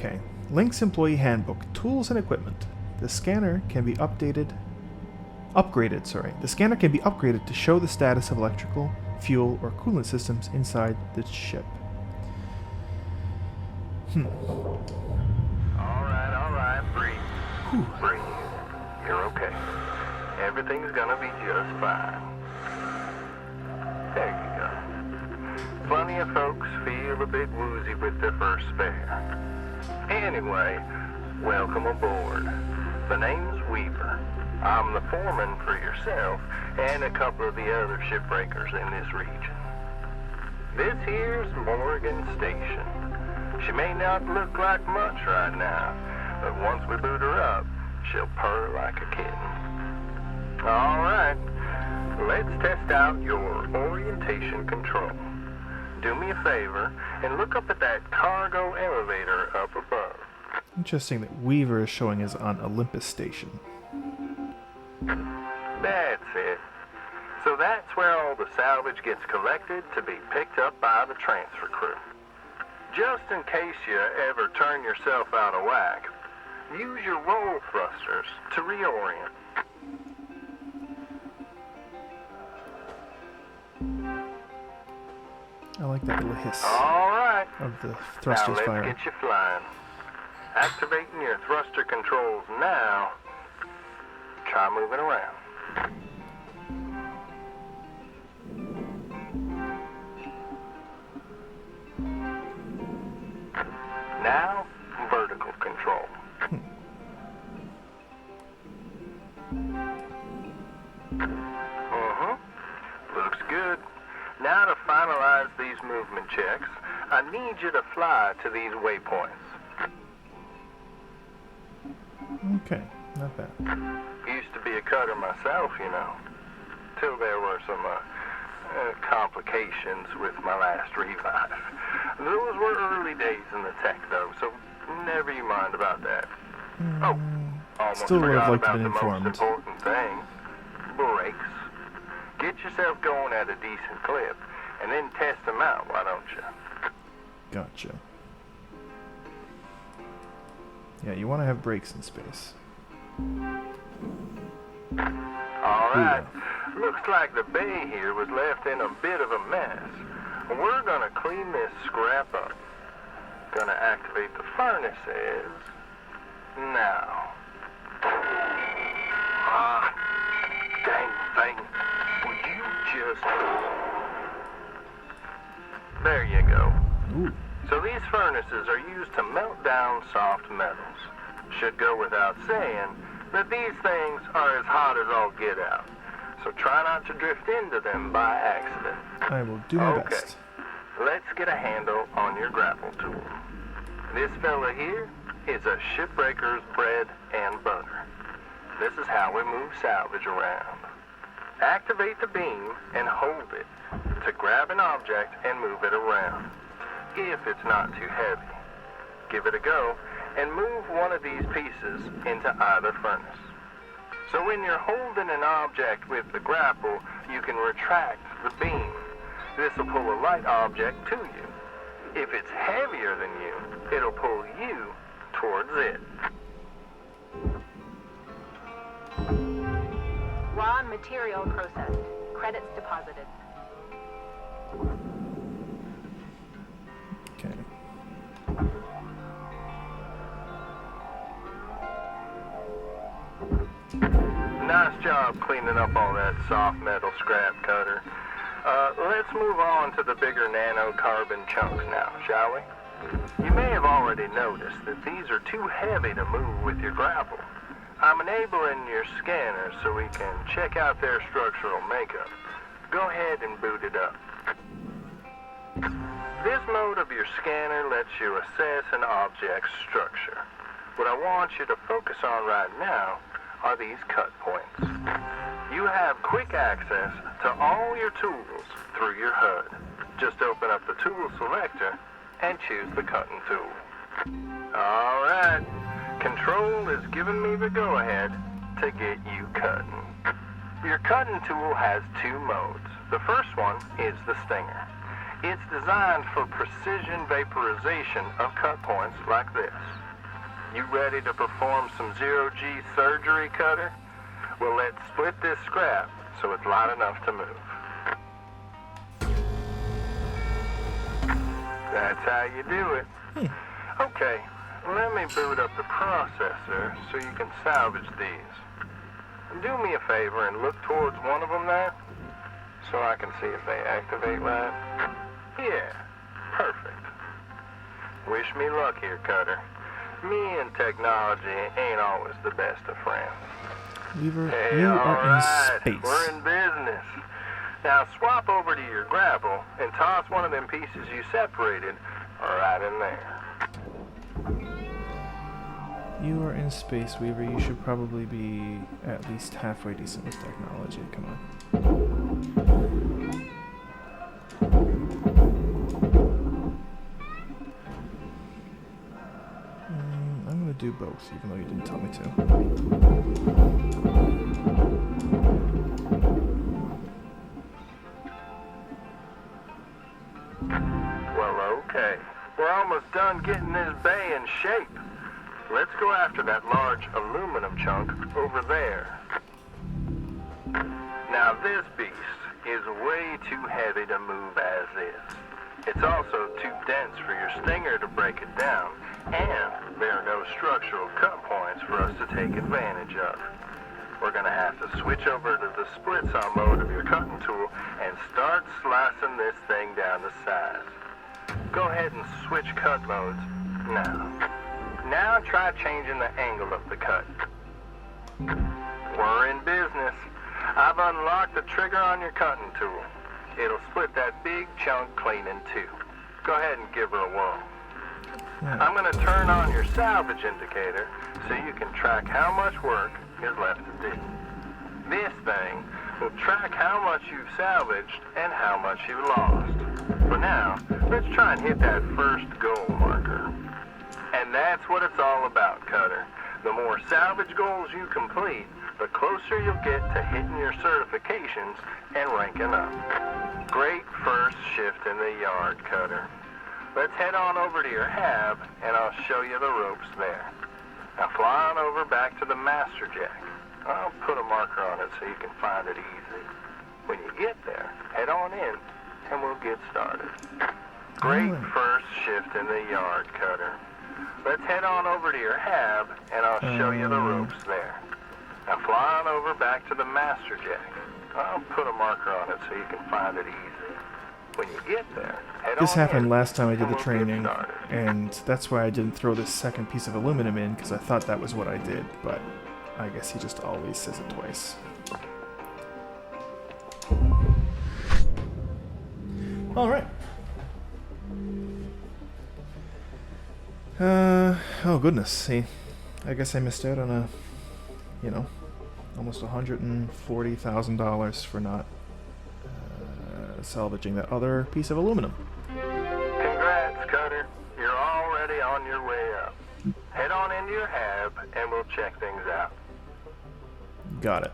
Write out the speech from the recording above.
Okay. Link's Employee Handbook. Tools and equipment. The scanner can be upgraded, The scanner can be upgraded to show the status of electrical, fuel, or coolant systems inside the ship. Alright, breathe. Breathe. You're okay. Everything's gonna be just fine. There you go. Plenty of folks feel a bit woozy with their first spare. Anyway, welcome aboard. The name's Weaver. I'm the foreman for yourself and a couple of the other shipbreakers in this region. This here's Morgan Station. She may not look like much right now, but once we boot her up, she'll purr like a kitten. Alright, let's test out your orientation control. Do me a favor and look up at that cargo elevator up above. Interesting that Weaver is showing us on Olympus Station. That's it. So that's where all the salvage gets collected to be picked up by the transfer crew. Just in case you ever turn yourself out of whack, use your roll thrusters to reorient. I like that little hiss Alright. of the thrusters Now let's firing. get you flying. Activating your thruster controls now. Try moving around. Now, vertical control. Looks good. Now to finalize these movement checks, I need you to fly to these waypoints. Okay, not bad. Used to be a cutter myself, you know. Till there were some complications with my last revive. Those were early days in the tech, though, so never you mind about that. Oh, almost Still would have forgot liked to about be the informed. most important thing. Brakes. Get yourself going at a decent clip, and then test them out, why don't you? Gotcha. Yeah, you want to have brakes in space. Alright, looks like the bay here was left in a bit of a mess. We're gonna clean this scrap up. Gonna activate the furnaces now. Dang thing. Would you just... There you go. Ooh. So these furnaces are used to melt down soft metals. Should go without saying that these things are as hot as all get out. So try not to drift into them by accident. I will do my best. Let's get a handle on your grapple tool. This fella here is a shipbreaker's bread and butter. This is how we move salvage around. Activate the beam and hold it to grab an object and move it around. If it's not too heavy, give it a go and move one of these pieces into either furnace. So when you're holding an object with the grapple, you can retract the beam. This will pull a light object to you. If it's heavier than you, it'll pull you towards it. Raw material processed. Credits deposited. Okay. Nice job cleaning up all that soft metal scrap, Cutter. Let's move on to the bigger nanocarbon chunks now, shall we? You may have already noticed that these are too heavy to move with your grapple. I'm enabling your scanner so we can check out their structural makeup. Go ahead and boot it up. This mode of your scanner lets you assess an object's structure. What I want you to focus on right now are these cut points. You have quick access to all your tools through your HUD. Just open up the tool selector and choose the cutting tool. Alright, Control is giving me the go-ahead to get you cutting. Your cutting tool has two modes. The first one is the stinger. It's designed for precision vaporization of cut points like this. You ready to perform some zero-G surgery, Cutter? Well, let's split this scrap so it's light enough to move. That's how you do it. Okay, let me boot up the processor so you can salvage these. Do me a favor and look towards one of them there so I can see if they activate right. Yeah, perfect. Wish me luck here, Cutter. Me and technology ain't always the best of friends. Weaver, Hey, you all are right, in space. we're in business. Now swap over to your grapple and toss one of them pieces you separated right in there. You are in space, Weaver. You should probably be at least halfway decent with technology. Come on. I'm gonna do both, even though you didn't tell me to. Well, okay. We're almost done getting this bay in shape. Let's go after that large aluminum chunk over there. Now this beast is way too heavy to move as is. It's also too dense for your stinger to break it down, and there are no structural cut points for us to take advantage of. We're gonna have to switch over to the split saw mode of your cutting tool and start slicing this thing down to size. Go ahead and switch cut modes now. Now try changing the angle of the cut. We're in business. I've unlocked the trigger on your cutting tool. It'll split that big chunk clean in two. Go ahead and give her a whirl. I'm going to turn on your salvage indicator so you can track how much work is left to do. This thing will track how much you've salvaged and how much you lost. For now, let's try and hit that first goal marker. And that's what it's all about, Cutter. The more salvage goals you complete, the closer you'll get to hitting your certifications and ranking up. Great first shift in the yard, Cutter. Let's head on over to your hab, and I'll show you the ropes there. Now fly on over back to the master jack. I'll put a marker on it so you can find it easy. When you get there, head on in, and we'll get started. Great first shift in the yard, Cutter. Let's head on over to your hab, and I'll show you the ropes there. Now fly on over back to the master jack. I'll put a marker on it so you can find it easy. When you get there, head This on happened in, last time I did and the we'll get training, started. and that's why I didn't throw this second piece of aluminum in, because I thought that was what I did, but I guess he just always says it twice. Alright. Oh goodness, see, I guess I missed out on a, almost $140,000 for not salvaging that other piece of aluminum. Congrats, Cutter. You're already on your way up. Head on into your hab, and we'll check things out. Got it.